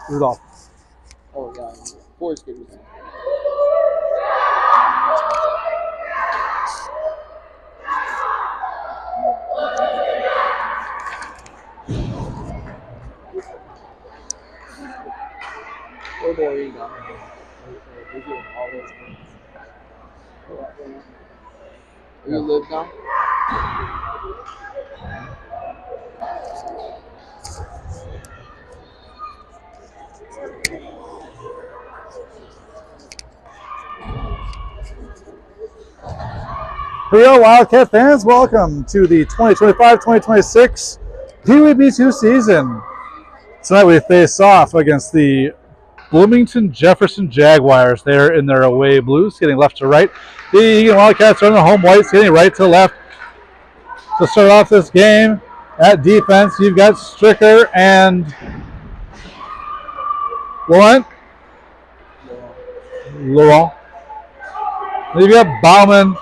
Rudolph. Oh, yeah. Forest games. Or more Eagan. You live now? Hello, Wildcat fans. Welcome to the 2025-2026 PWB2 season. Tonight we face off against the Bloomington Jefferson Jaguars. They're in their away blues, getting left to right. The Eagan Wildcats are in the home whites, getting right to left. To start off this game at defense, you've got Stricker and Laurent. You've got Bauman,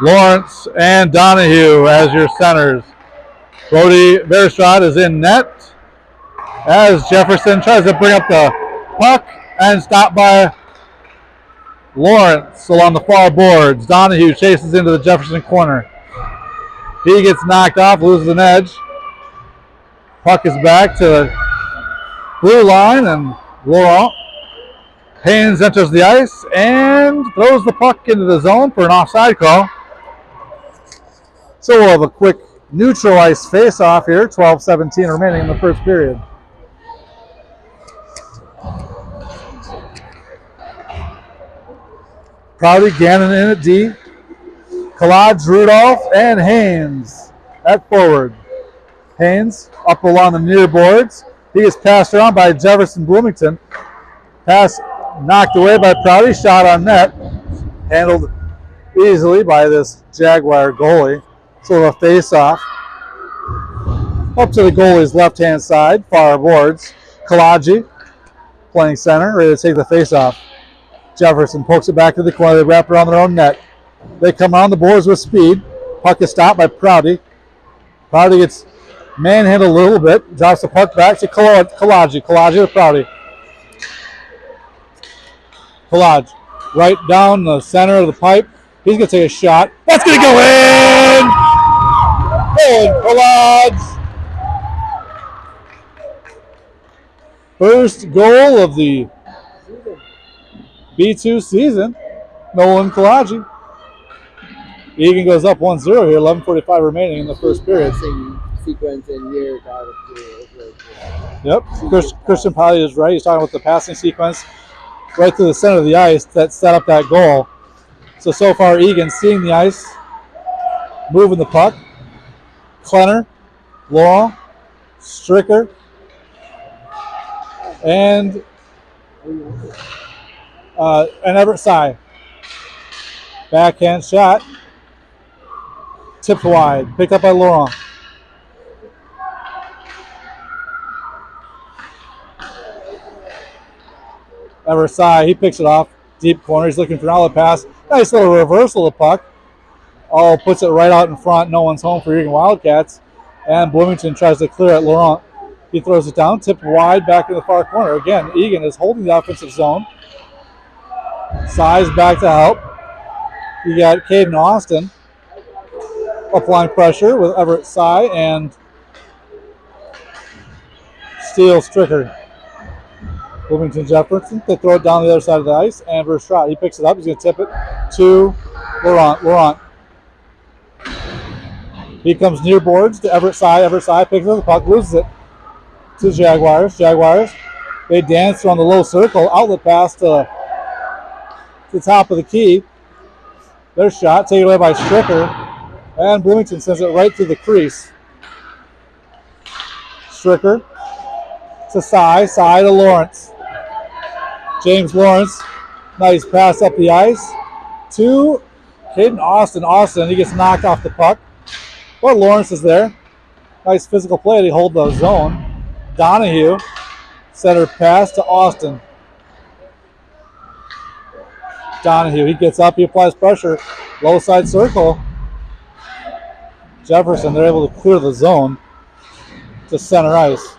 Lawrence, and Donahue as your centers. Brody Verstrad is in net as Jefferson tries to bring up the puck and stopped by Lawrence along the far boards. Donahue chases into the Jefferson corner. He gets knocked off, loses an edge. Puck is back to the blue line, and Laurent Haynes enters the ice and throws the puck into the zone for an offside call. So we'll have a quick neutral ice face-off here, 12:17 remaining in the first period. Prouty, Gannon in at D. Collage, Rudolph, and Haynes at forward. Haynes up along the near boards. He gets passed around by Jefferson Bloomington. Pass knocked away by Prouty, shot on net. Handled easily by this Jaguar goalie. So a face-off. Up to the goalie's left-hand side, far boards. Collage playing center, ready to take the face-off. Jefferson pokes it back to the corner. They wrap around their own net. They come around the boards with speed. Puck is stopped by Prouty. Prouty gets manhandled a little bit. Drops the puck back to Collage. Collage to Prouty. Collage right down the center of the pipe. He's going to take a shot. That's going to go in! And Collage. First goal of the B2 season. Nolan Collage. Eagan goes up 1-0 here, 11:45 remaining in the first period. Sequence in here. Yep, Christian Piley is right. He's talking about the passing sequence right to the center of the ice that set up that goal. So far, Eagan seeing the ice, moving the puck. Klenner, Laurent, Stricker, and Everett Sy. Backhand shot. Tipped wide. Picked up by Laurent. Everett Sy, he picks it off. Deep corner. He's looking for an outlet pass. Nice little reversal of the puck. Oh, puts it right out in front. No one's home for Eagan Wildcats. And Bloomington tries to clear it. Laurent, he throws it down. Tipped wide back in the far corner. Again, Eagan is holding the offensive zone. Sy's back to help. You got Caden Austin applying pressure with Everett Sy and Steele Stricker. Bloomington Jefferson, they throw it down the other side of the ice, and Verstrad, he picks it up. He's going to tip it to Laurent. He comes near boards to Everett Sy. Everett Sy picks up the puck, loses it to Jaguars. They dance on the low circle, outlet pass to the top of the key. Their shot, taken away by Stricker, and Bloomington sends it right through the crease. Stricker to Sy to Lawrence. James Lawrence, nice pass up the ice to Caden Austin. He gets knocked off the puck, but Lawrence is there. Nice physical play to hold the zone. Donahue, center pass to Austin. Donahue, he gets up, he applies pressure, low side circle. Jefferson, they're able to clear the zone to center ice.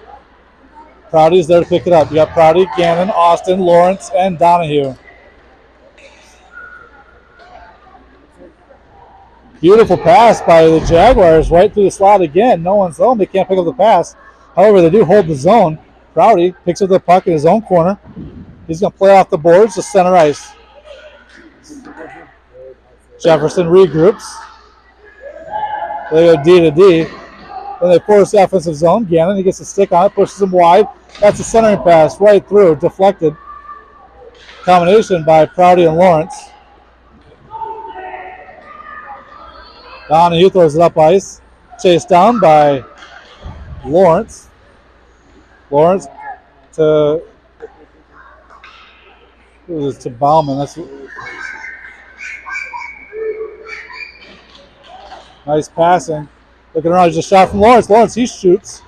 Prouty's there to pick it up. You got Prouty, Gannon, Austin, Lawrence, and Donahue. Beautiful pass by the Jaguars right through the slot again. No one's home. They can't pick up the pass. However, they do hold the zone. Prouty picks up the puck in his own corner. He's going to play off the boards to center ice. Jefferson regroups. They go D to D. Then they force the offensive zone. Gannon, he gets a stick on it, pushes him wide. That's a centering pass right through, deflected. Combination by Prouty and Lawrence. Donahue throws it up ice. Chased down by Lawrence. Lawrence to Bauman. That's nice passing. Looking around, just a shot from Lawrence. Lawrence, he shoots.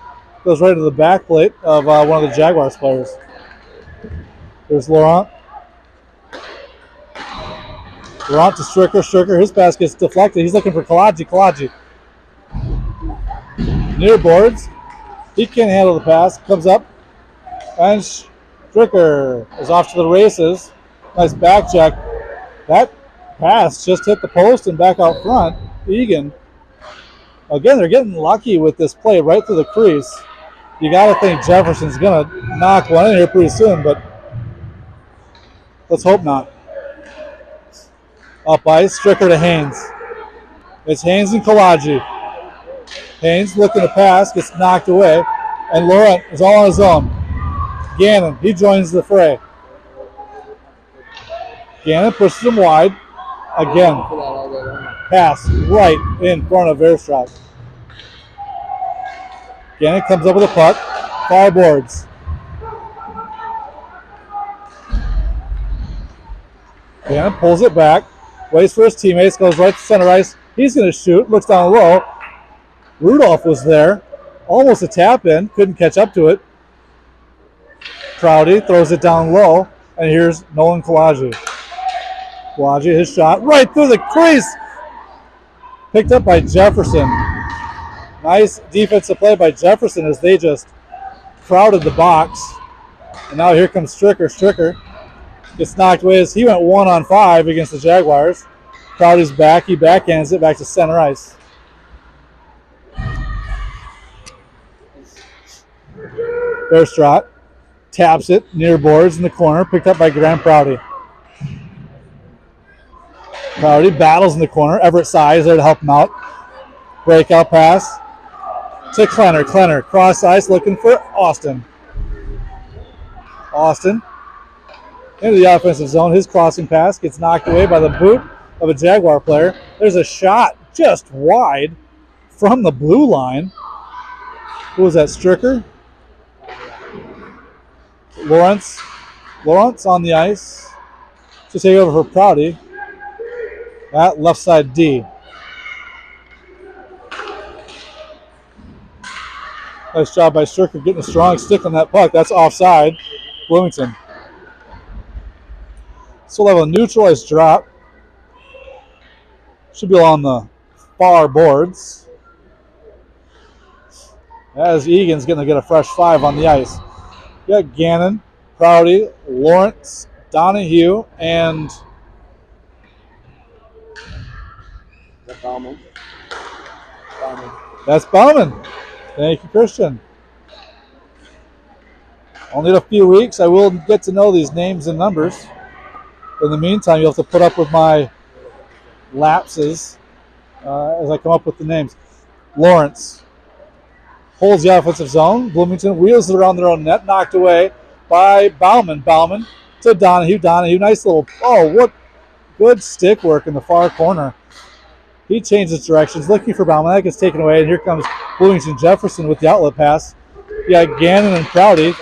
Goes right to the back plate of one of the Jaguars players. There's Laurent. Laurent to Stricker. Stricker, his pass gets deflected. He's looking for Kalaji. Kalaji. Near boards. He can't handle the pass. Comes up. And Stricker is off to the races. Nice back check. That pass just hit the post and back out front. Eagan. Again, they're getting lucky with this play right through the crease. You got to think Jefferson's going to knock one in here pretty soon, but let's hope not. Up ice, Stricker to Haynes. It's Haynes and Kalaji. Haynes looking to pass, gets knocked away, and Laurent is all on his own. Gannon, he joins the fray. Gannon pushes him wide. Again, pass right in front of Verstraat. Gannon comes up with a puck. Far boards. Gannon pulls it back. Waits for his teammates. Goes right to center ice. He's going to shoot. Looks down low. Rudolph was there. Almost a tap in. Couldn't catch up to it. Prouty throws it down low. And here's Nolan Kalaji. Kalaji, his shot right through the crease. Picked up by Jefferson. Nice defensive play by Jefferson as they just crowded the box. And now here comes Stricker. Stricker gets knocked away as he went 1-on-5 against the Jaguars. Prouty's back. He backhands it back to center ice. Verstraat taps it near boards in the corner. Picked up by Graham Prouty. Prouty battles in the corner. Everett Sy there to help him out. Breakout pass to Klenner. Klenner cross ice looking for Austin. Austin into the offensive zone. His crossing pass gets knocked away by the boot of a Jaguar player. There's a shot just wide from the blue line. Who was that, Stricker? Lawrence on the ice to take over for Prouty. That left side D. Nice job by Stricker getting a strong stick on that puck. That's offside. Bloomington. So we'll have a neutralized drop. Should be along the far boards. As Eagan's going to get a fresh 5 on the ice. You got Gannon, Prouty, Lawrence, Donahue, and Bauman. That's Bauman. Thank you, Christian. I'll need a few weeks. I will get to know these names and numbers. In the meantime, you'll have to put up with my lapses as I come up with the names. Lawrence holds the offensive zone. Bloomington wheels it around their own net, knocked away by Bauman. Bauman to Donahue. Donahue, nice little, what good stick work in the far corner. He changes directions, looking for Bauman. That gets taken away, and here comes Bloomington Jefferson with the outlet pass. You got Gannon and Prouty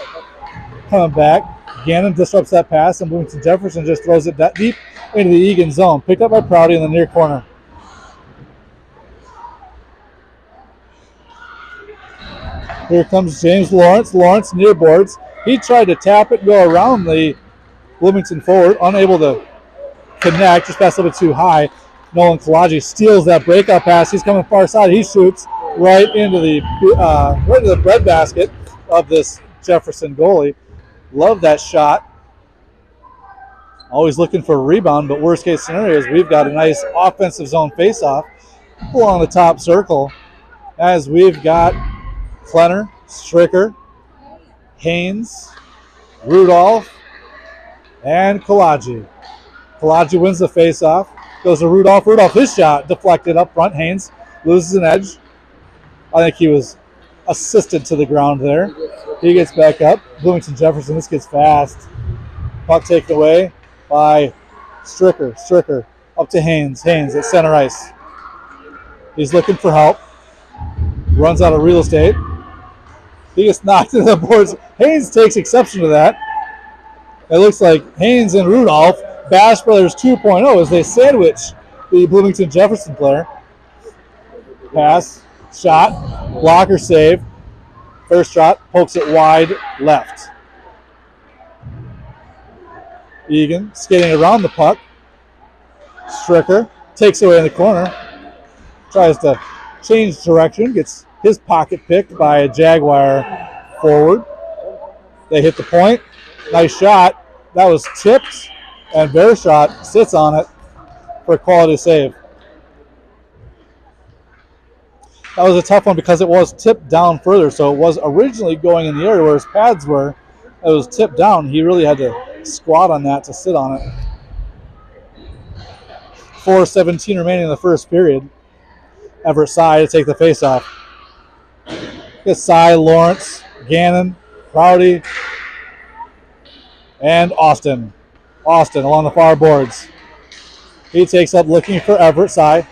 coming back. Gannon disrupts that pass, and Bloomington Jefferson just throws it that deep into the Eagan zone. Picked up by Prouty in the near corner. Here comes James Lawrence. Lawrence near boards. He tried to tap it and go around the Bloomington forward, unable to connect, just passed a little bit too high. Nolan Kalaji steals that breakout pass. He's coming far side. He shoots right into the breadbasket of this Jefferson goalie. Love that shot. Always looking for a rebound, but worst case scenario is we've got a nice offensive zone faceoff along the top circle as we've got Klenner, Stricker, Haynes, Rudolph, and Kalaji. Kalaji wins the faceoff. Goes to Rudolph. Rudolph, his shot deflected up front. Haynes loses an edge. I think he was assisted to the ground there. He gets back up. Bloomington Jefferson, this gets fast. Puck taken away by Stricker. Stricker up to Haynes. Haynes at center ice. He's looking for help. Runs out of real estate. He gets knocked into the boards. Haynes takes exception to that. It looks like Haynes and Rudolph, Bash Brothers 2.0, as they sandwich the Bloomington Jefferson player. Pass, shot, blocker save. First shot, pokes it wide left. Eagan skating around the puck. Stricker takes away in the corner. Tries to change direction. Gets his pocket picked by a Jaguar forward. They hit the point. Nice shot. That was tipped. And Bearshot sits on it for a quality save. That was a tough one because it was tipped down further. So it was originally going in the area where his pads were. It was tipped down. He really had to squat on that to sit on it. 4:17 remaining in the first period. Everett Sy to take the faceoff. It's Sy, Lawrence, Gannon, Prouty, and Austin. Austin along the far boards. He takes up looking for Everett Sy.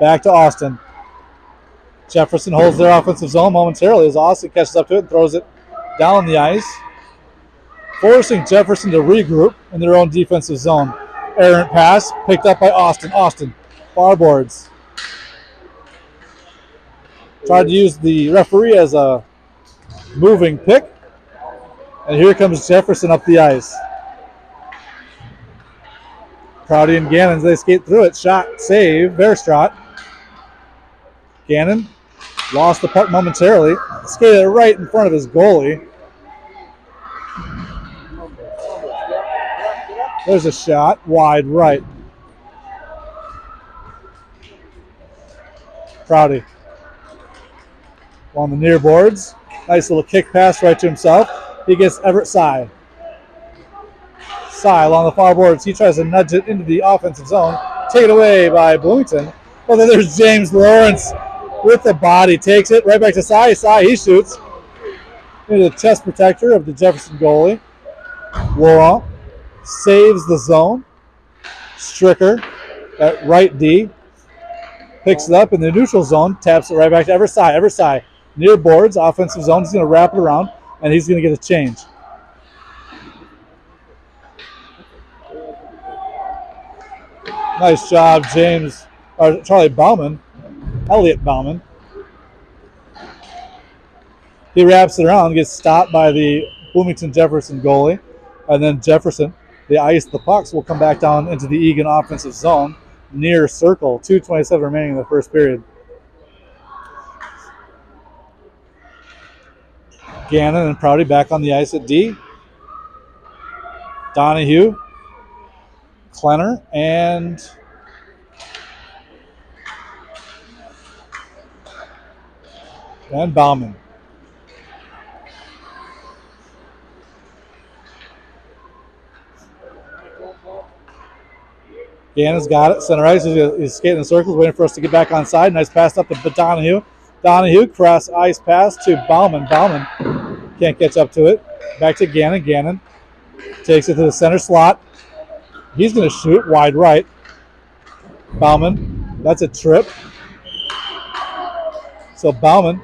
Back to Austin. Jefferson holds their offensive zone momentarily as Austin catches up to it and throws it down the ice, forcing Jefferson to regroup in their own defensive zone. Errant pass picked up by Austin. Austin, far boards. Tried to use the referee as a moving pick. And here comes Jefferson up the ice. Prouty and Gannon, they skate through it. Shot, save, Verstraat. Gannon lost the puck momentarily. Skated right in front of his goalie. There's a shot, wide right. Prouty on the near boards. Nice little kick pass right to himself. He gets Everett Sy. Sy along the far boards. He tries to nudge it into the offensive zone. Taken away by Bloomington. But then there's James Lawrence with the body. Takes it right back to Sy. Sy, he shoots into the chest protector of the Jefferson goalie. Laurent saves the zone. Stricker at right D. Picks it up in the neutral zone. Taps it right back to Everett Sy. Everett Sy near boards. Offensive zone. He's going to wrap it around. And he's going to get a change. Nice job, Charlie Bauman. Elliot Bauman. He wraps it around, gets stopped by the Bloomington Jefferson goalie. And then Jefferson, the ice, the pucks will come back down into the Eagan offensive zone near circle. 2:27 remaining in the first period. Gannon and Prouty back on the ice at D. Donahue, Klenner, and Bauman. Gannon's got it. Center ice. He's skating in circles, waiting for us to get back on side. Nice pass up to Donahue. Donahue, cross ice pass to Bauman. Bauman can't catch up to it. Back to Gannon. Gannon takes it to the center slot. He's going to shoot wide right. Bauman, that's a trip. So Bauman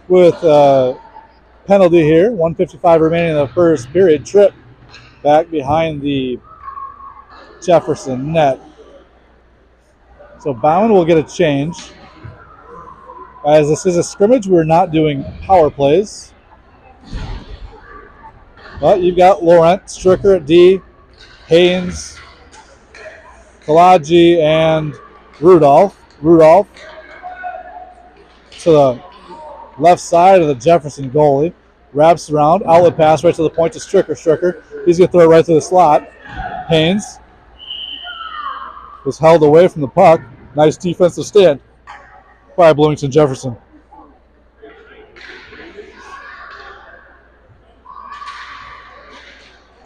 with a penalty here. 1:55 remaining in the first period. Trip back behind the Jefferson net. So Bauman will get a change. As this is a scrimmage, we're not doing power plays. But you've got Laurent, Stricker at D, Haynes, Kalaji, and Rudolph. Rudolph to the left side of the Jefferson goalie. Wraps around. Outlet pass right to the point to Stricker. Stricker. He's going to throw it right to the slot. Haynes was held away from the puck. Nice defensive stand by Bloomington Jefferson.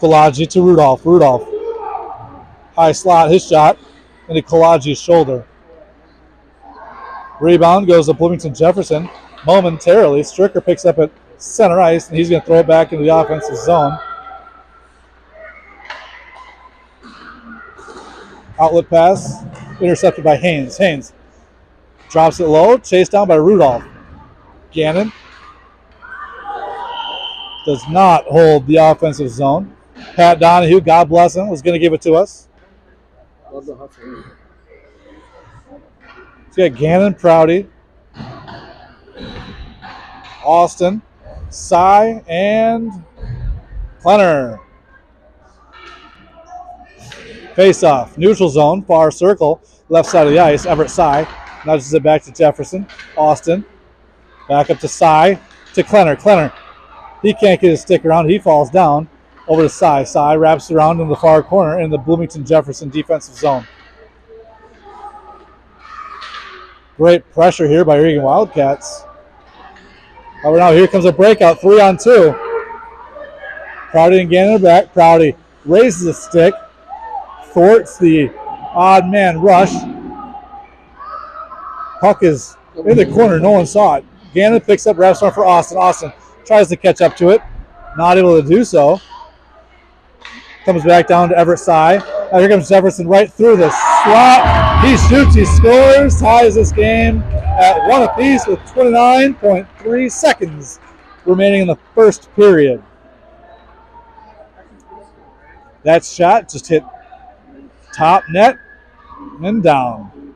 Kalaji to Rudolph. Rudolph. High slot, his shot into Kalaji's shoulder. Rebound goes to Bloomington Jefferson. Momentarily, Stricker picks up at center ice, and he's going to throw it back into the offensive zone. Outlet pass, intercepted by Haynes. Haynes drops it low, chased down by Rudolph. Gannon does not hold the offensive zone. Pat Donahue, God bless him, was going to give it to us. Love the hustle. He's got Gannon, Prouty, Austin, Cy, and Klenner. Face off, neutral zone, far circle, left side of the ice. Everett Cy nudges it back to Jefferson. Austin, back up to Cy, to Klenner. Klenner, he can't get his stick around. He falls down over to Cy. Cy wraps around in the far corner in the Bloomington Jefferson defensive zone. Great pressure here by Eagan Wildcats. However, now here comes a breakout, 3-on-2. Prouty and Gannon are back. Prouty raises the stick, thwarts the odd man rush. Puck is in the corner, no one saw it. Gannon picks up, wraps around for Austin. Austin tries to catch up to it, not able to do so. Comes back down to Everett Cy. Now here comes Jefferson right through the slot. He shoots, he scores, ties this game at 1 apiece with 29.3 seconds remaining in the first period. That shot just hit top net and down.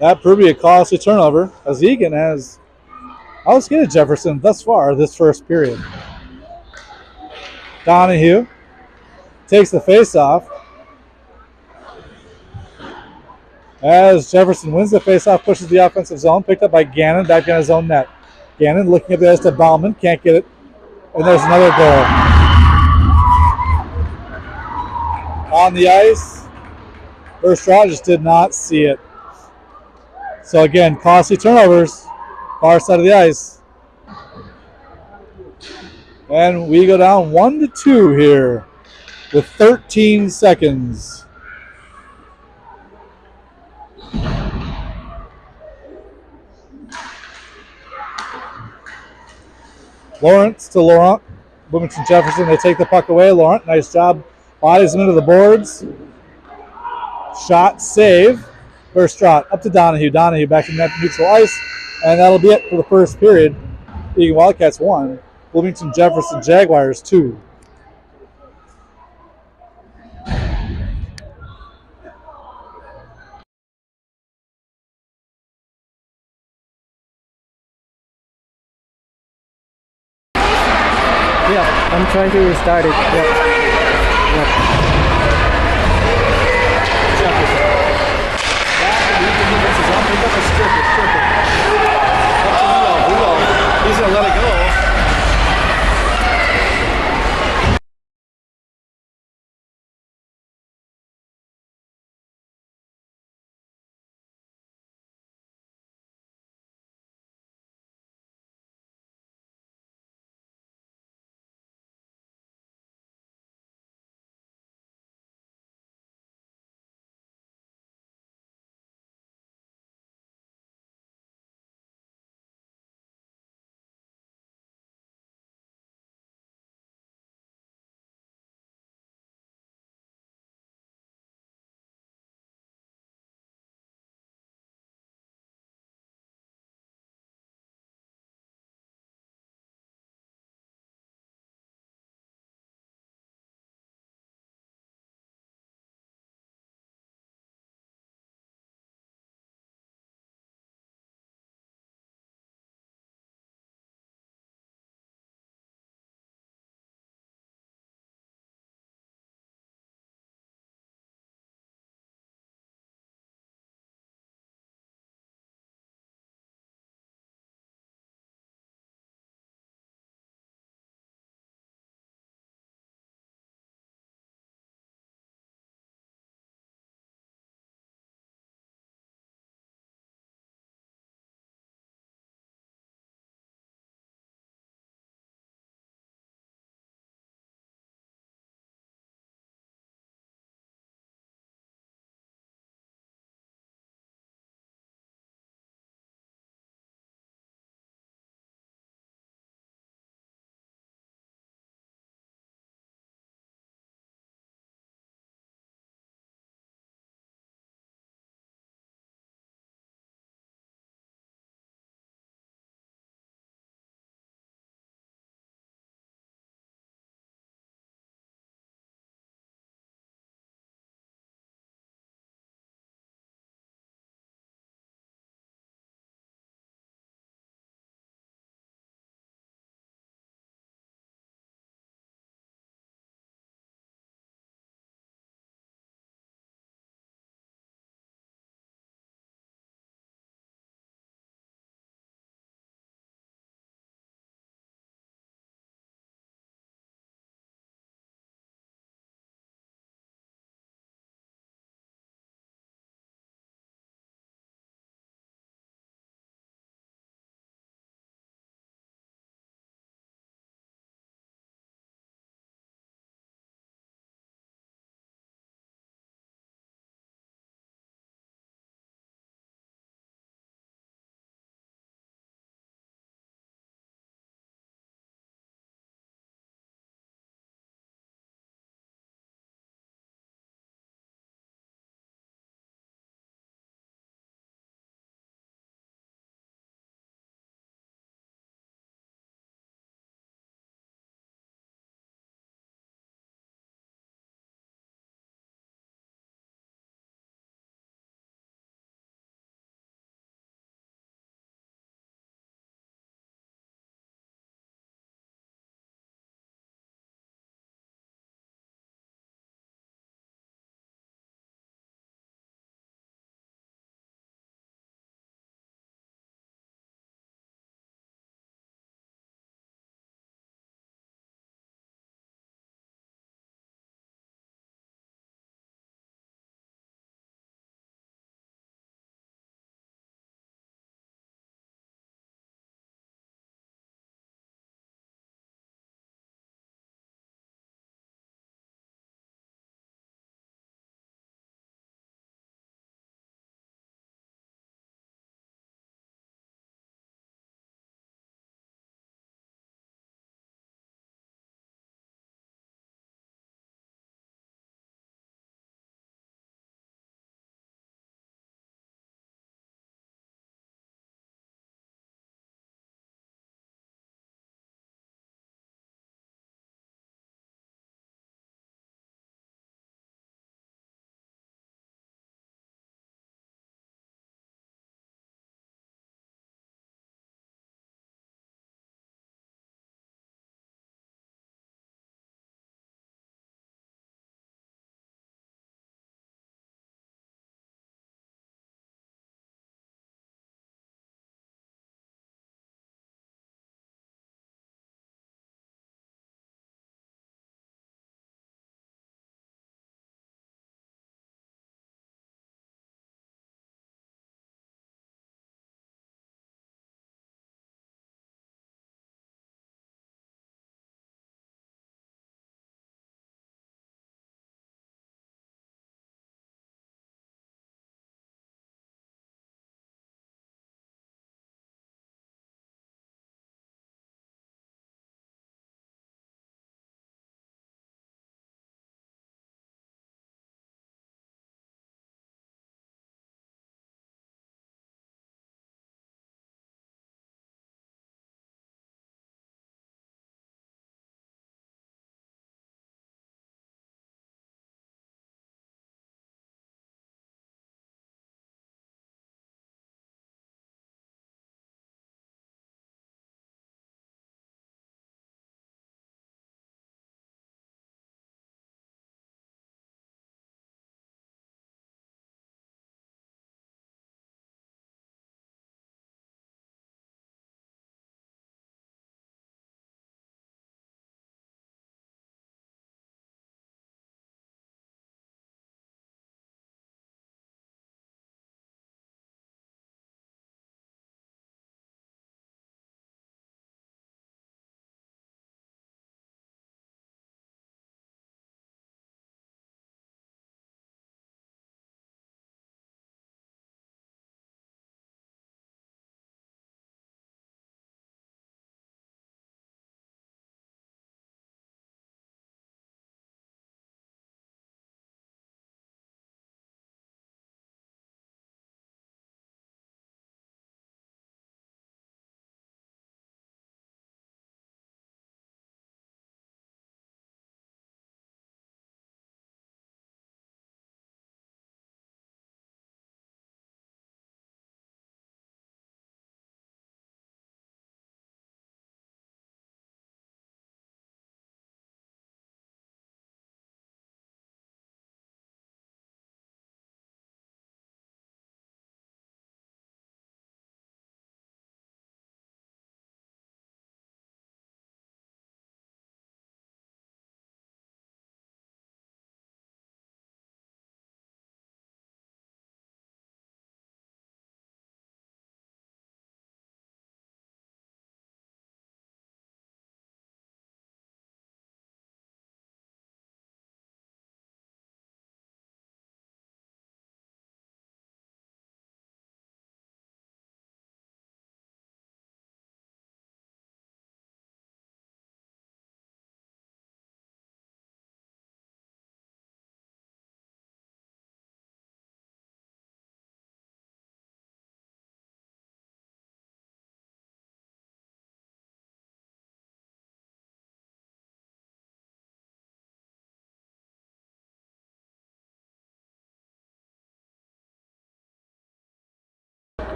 That proved to be a costly turnover, as Eagan has outscored Jefferson thus far this first period. Donahue takes the face-off. As Jefferson wins the face-off, pushes the offensive zone, picked up by Gannon, back in his own net. Gannon looking at the ice to Bauman, can't get it, and there's another goal. On the ice, Verstraw just did not see it. So again, costly turnovers, far side of the ice. And we go down 1-2 here with 13 seconds. Lawrence to Laurent. Bloomington Jefferson, they take the puck away. Laurent, nice job. Bodies him into the boards. Shot, save. First shot up to Donahue. Donahue back in net neutral ice. And that'll be it for the first period. Eagan Wildcats 1. Bloomington Jefferson Jaguars 2. Yeah, I'm trying to restart it. Yep. He's going to let it go.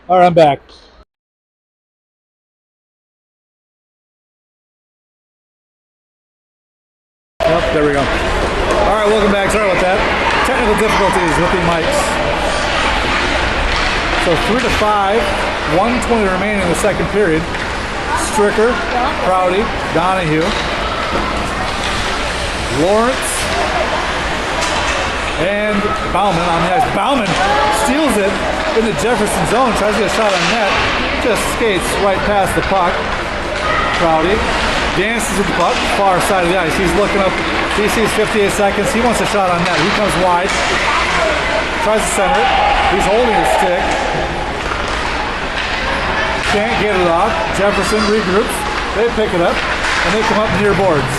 All right, I'm back. Yep, there we go. All right, welcome back. Sorry about that. Technical difficulties with the mics. So 3-5, 1:20 remaining in the second period. Stricker, Prouty, Donahue, Lawrence, and Bauman on the ice. Bauman steals it in the Jefferson zone, tries to get a shot on net, just skates right past the puck. Prouty dances with the puck, far side of the ice. He's looking up, he sees 58 seconds, he wants a shot on net. He comes wide, tries to center it, he's holding his stick. Can't get it off. Jefferson regroups, they pick it up, and they come up near boards.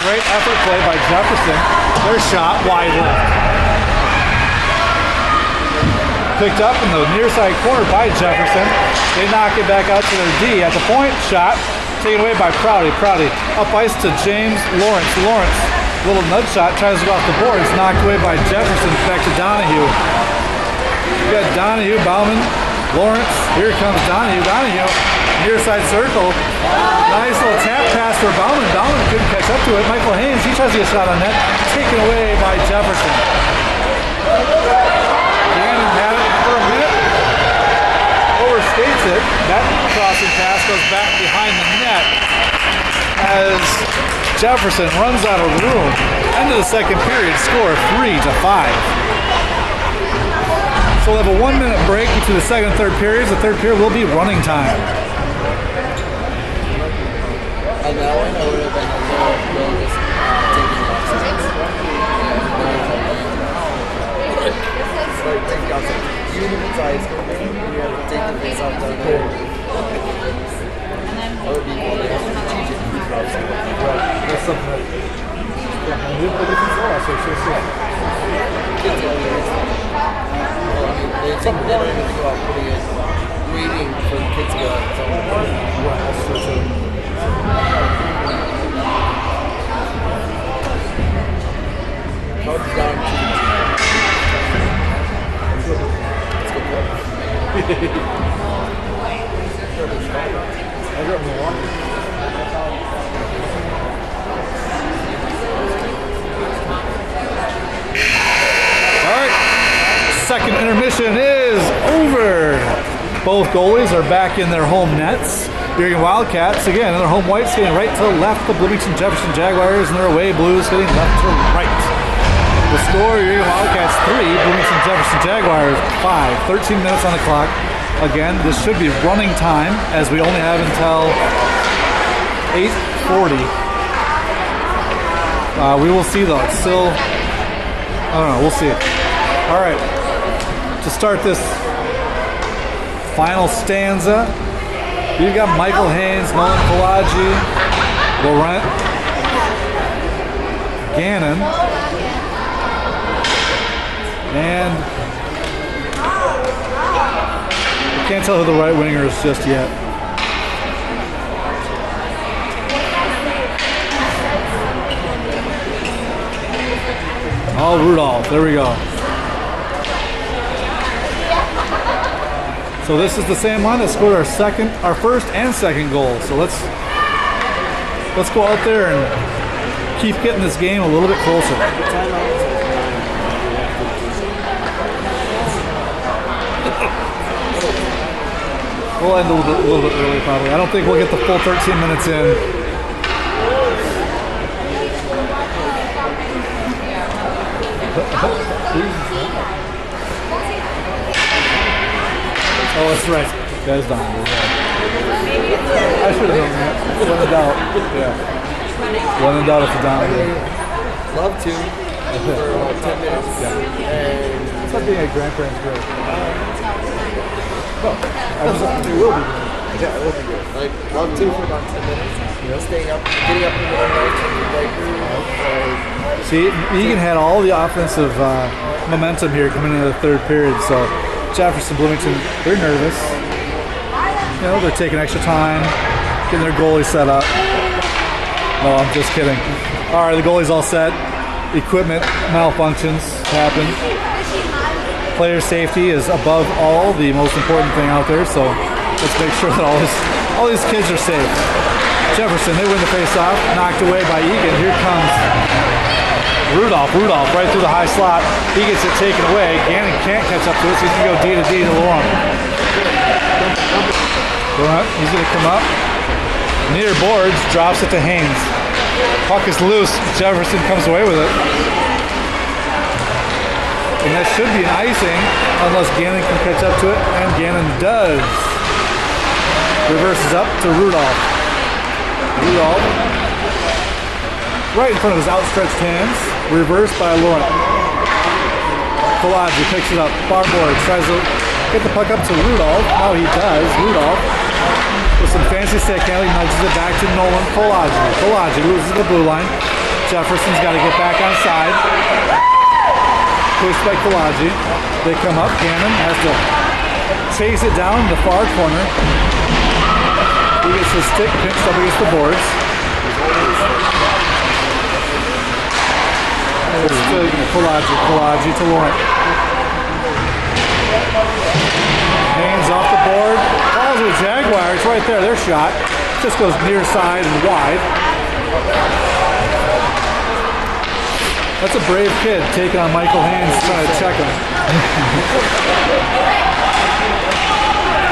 Great effort play by Jefferson. Their shot wide left. Picked up in the near side corner by Jefferson. They knock it back out to their D at the point. Shot taken away by Prouty. Prouty up ice to James Lawrence. Lawrence, little nudge shot, tries to go off the boards. Knocked away by Jefferson. Back to Donahue. You got Donahue, Bauman, Lawrence. Here comes Donahue. Donahue, near side circle. Nice little tap pass for Bauman. Bauman couldn't catch up to it. Michael Haynes, he tries to get a shot on net. Taken away by Jefferson. Gannon had it for a minute. Overskates it. That crossing pass goes back behind the net as Jefferson runs out of room. End of the second period, score 3-5. So we'll have a 1 minute break between the second and third periods. The third period will be running time. And that one, I would have been just taking the options. Even if it's high school, you have to take the face off down there. That would be cool. They have to teach it to be drops. That's something that, yeah, and we put it in so Kids are always, they think they don't even think about putting it, waiting for the kids to go out and tell them. right, that's true. Comes down to the team. Let's go play. I grew up in Milwaukee. All right, second intermission is over. Both goalies are back in their home nets. Eagan Wildcats, again, in their home whites, hitting right to left. The Bloomington Jefferson Jaguars and their away Blues hitting left to right. The score, Eagan Wildcats 3, Bloomington Jefferson Jaguars 5. 13 minutes on the clock. Again, this should be running time as we only have until 8:40. We will see though, it's still, I don't know, we'll see. All right, to start this final stanza, you've got Michael Haynes, Nolan Kalaji, Laurent, Gannon, and I can't tell who the right winger is just yet. Oh, Rudolph, there we go. So this is the same line that scored our first and second goal. So let's go out there and keep getting this game a little bit closer. We'll end a little bit early probably. I don't think we'll get the full 13 minutes in. Oh, that's right. That is Donald. I should have known that. When in doubt. Yeah. When in doubt, it's a Donald. Love to for about 10 minutes. Yeah. It's like being a grandparent's grave. Oh, we will be. Yeah, it will be good. Like, love to for about 10 minutes. Staying up, getting up in the middle of the night, changing diapers. See, Eagan had all the offensive momentum here coming into the third period, so Jefferson, Bloomington, they're nervous. You know, they're taking extra time, getting their goalie set up. No, I'm just kidding. All right, the goalie's all set. Equipment malfunctions happen. Player safety is above all the most important thing out there, so let's make sure that all these kids are safe. Jefferson, they win the face-off, knocked away by Eagan. Here comes Rudolph right through the high slot. He gets it taken away. Gannon can't catch up to it, so he's going to go D to D to Lauren. He's going to come up. Near boards, drops it to Haynes. Puck is loose. Jefferson comes away with it. And that should be an icing unless Gannon can catch up to it, and Gannon does. Reverses up to Rudolph. Right in front of his outstretched hands. Reversed by Laurent. Kolodji picks it up. Far board. Tries to get the puck up to Rudolph. Now he does. Rudolph, with some fancy stick handling, nudges it back to Nolan Kolodji. Kolodji loses the blue line. Jefferson's got to get back on side. Pushed by Kolodji. They come up. Gannon has to chase it down in the far corner. He gets his stick pinched up against the boards. Kolodji to Laurent. Haynes off the board. Falls with Jaguar. It's right there. Their shot just goes near side and wide. That's a brave kid taking on Michael Haynes, trying to check him.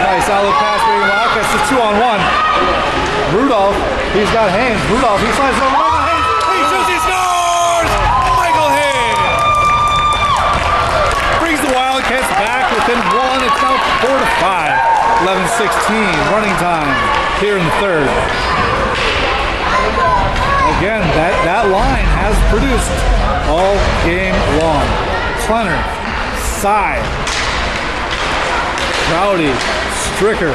Nice outlet pass for Eagan Wildcats. It's a 2-on-1. Rudolph, he's got Haynes. Rudolph, he slides over Michael Haynes. He shoots, he scores! Michael Haynes brings the Wildcats back within one. It's now 4-5. 11-16 running time here in the third. Again, that line has produced all game long. Klenner, Sy, Rowdy, Stricker.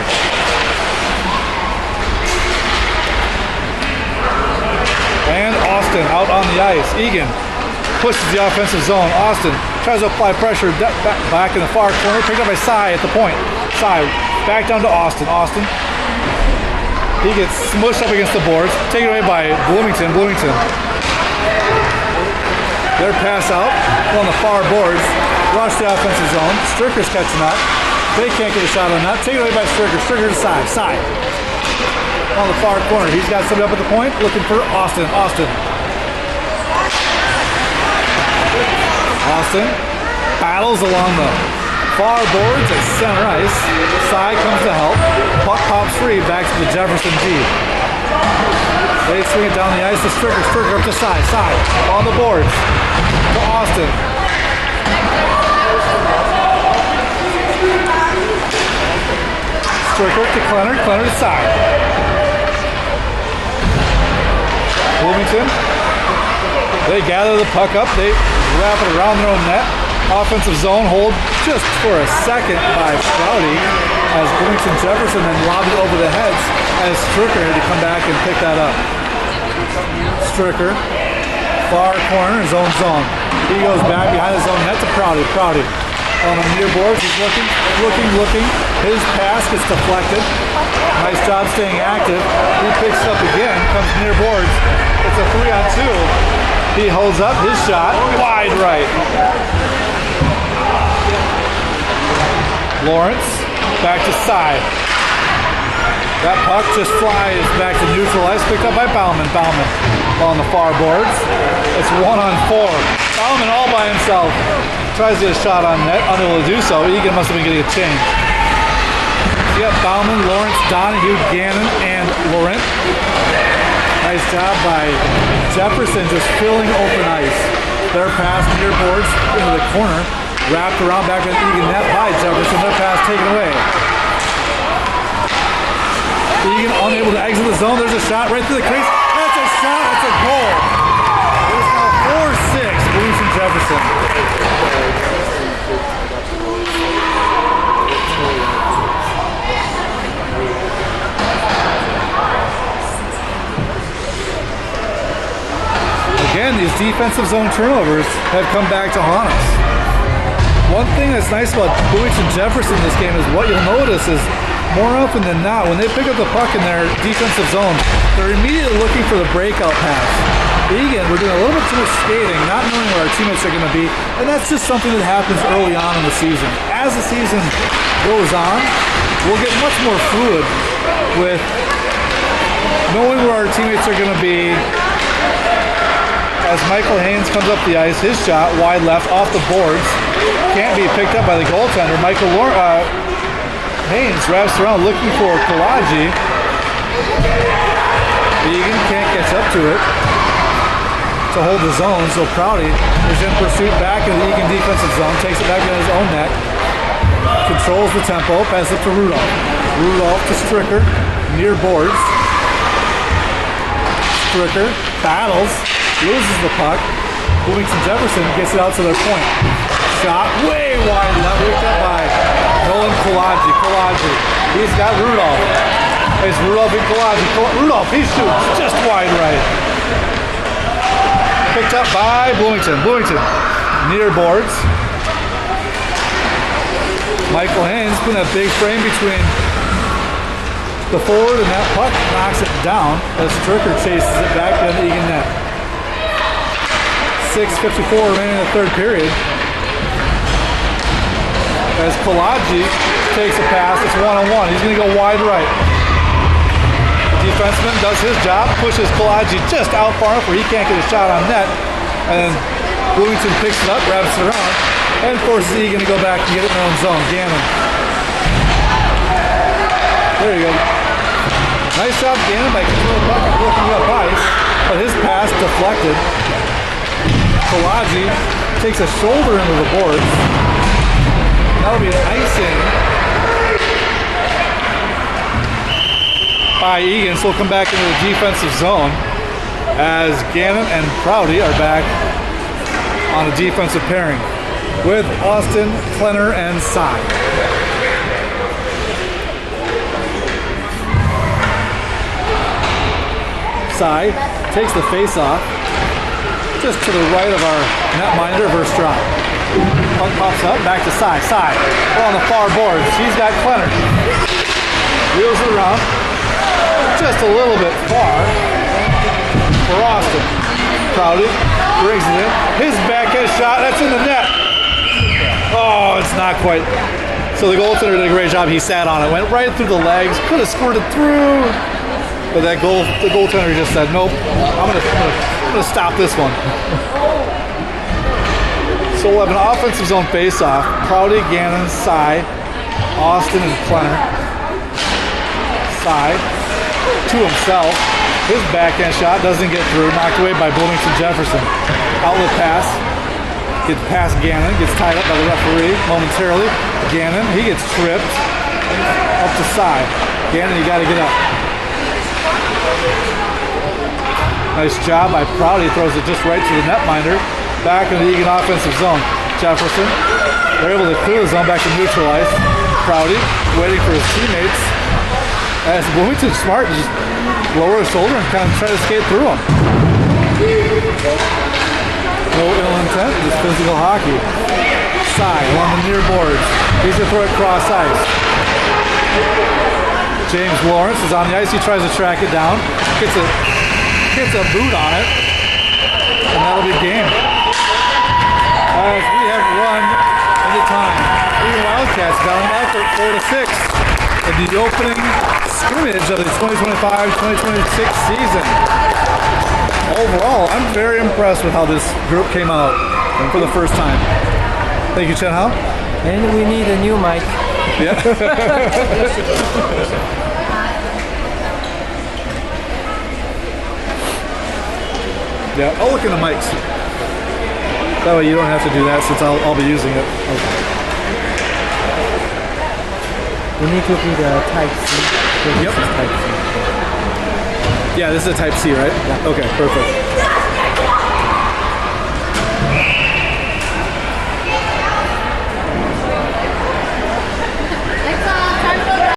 And Austin out on the ice. Eagan pushes the offensive zone. Austin tries to apply pressure back in the far corner. Picked up by Sy at the point. Sy back down to Austin. Austin. He gets smushed up against the boards. Taken away by Bloomington. Their pass out on the far boards. Rush the offensive zone. Stricker's catching up. They can't get a shot on that. Taken away by Stricker. Stricker to Sy. On the far corner. He's got somebody up at the point. Looking for Austin. Austin battles along the far boards at center ice. Sy comes to help. Puck pops free back to the Jefferson D. They swing it down the ice to Stricker. Stricker up to Sy. Sy on the boards to Austin. Stricker to Klenner. Klenner to Sy. Bloomington. They gather the puck up. They wrap it around their own net. Offensive zone hold just for a second by Rowdy as Bloomington Jefferson then lobbed it over the heads as Stricker had to come back and pick that up. Stricker, far corner, his own zone. He goes back behind his own net to Prouty. Prouty on the near boards. He's looking. His pass gets deflected. Nice job staying active. He picks it up again, comes near boards. It's a 3-on-2. He holds up his shot, wide right. Lawrence, back to Sy. That puck just flies back to neutral ice, picked up by Bauman. Bauman on the far boards. It's 1-on-4. Bauman all by himself. Tries to get a shot on net, unable to do so. Eagan must have been getting a change. Yep, Bauman, Lawrence, Donahue, Gannon, and Laurent. Nice job by Jefferson just filling open ice. Their pass near boards into the corner. Wrapped around back in Eagan net by Jefferson. Their pass taken away. Eagan unable to exit the zone. There's a shot right through the crease. That's a shot. That's a goal. It is now 4-6. Bloomington Jefferson. Again, these defensive zone turnovers have come back to haunt us. One thing that's nice about Bloomington Jefferson in this game is what you'll notice is more often than not, when they pick up the puck in their defensive zone, they're immediately looking for the breakout pass. Eagan, we're doing a little bit too much skating, not knowing where our teammates are going to be, and that's just something that happens early on in the season. As the season goes on, we'll get much more fluid with knowing where our teammates are going to be. As Michael Haynes comes up the ice, his shot wide left off the boards can't be picked up by the goaltender. Haynes wraps around looking for Kalaji. Eagan can't catch up to it to hold the zone, so Prouty is in pursuit back in the Eagan defensive zone, takes it back in his own net, controls the tempo, passes it to Rudolph. Rudolph to Stricker, near boards. Stricker battles, loses the puck. Bloomington Jefferson gets it out to their point. Shot way wide left, picked up by Nolan Kalaji. Kalaji, he's got Rudolph. It's Rudolph and Kalaji. Rudolph, he shoots just wide right. Picked up by Bloomington. Bloomington, near boards. Michael Haynes putting that big frame between the forward and that puck, knocks it down as Stricker chases it back down the Eagan net. 6:54 remaining in the third period. As Kalaji takes a pass, it's one-on-one. He's going to go wide right. The defenseman does his job, pushes Kalaji just out far enough where he can't get a shot on net. And Bloomington picks it up, wraps it around, and forces Eagan to go back and get it in their own zone. Gannon. There you go. Nice job, Gannon, by controlling the puck and looking up ice, but his pass deflected. Kalaji takes a shoulder into the boards. That'll be an icing by Eagan, so we'll come back into the defensive zone as Gannon and Prouty are back on a defensive pairing with Austin, Klenner, and Sy. Sy takes the face off just to the right of our netminder, reverse drop. Puck pops up, back to Sy. Sy, on the far boards. He's got Klenner. Wheels it around. Just a little bit far for Austin. Prouty brings it in. His backhand shot, that's in the net. Oh, it's not quite. So the goaltender did a great job. He sat on it, went right through the legs, could have squirted through. But the goaltender just said, nope, I'm gonna stop this one. So we'll have an offensive zone face-off. Prouty, Gannon, Sy, Austin, and Klenner. Sy to himself. His backhand shot doesn't get through, knocked away by Bloomington Jefferson. Outlet pass. Gets past Gannon, gets tied up by the referee momentarily. Gannon, he gets tripped. Up to Sy. Gannon, you gotta get up. Nice job by Prouty. Throws it just right to the netminder. Back in the Eagan offensive zone. Jefferson, they're able to clear the zone back to neutral ice. Prouty waiting for his teammates. As Bloomington smart, just lower his shoulder and kind of try to skate through him. No ill intent, just physical hockey. Sy along the near boards. He's going to throw it cross ice. James Lawrence is on the ice. He tries to track it down. Gets a boot on it. And that'll be game. As we have run into time. Eagan Wildcats down an effort 4-6 in the opening scrimmage of the 2025-2026 season. Overall, I'm very impressed with how this group came out for the first time. Thank you, Chen Hao. And we need a new mic. Yeah. Yeah, I'll look in the mics. That way you don't have to do that since I'll be using it. Okay. We need to be the type C. Yep. This is type C. Yeah, this is a type C, right? Yeah. Okay, perfect.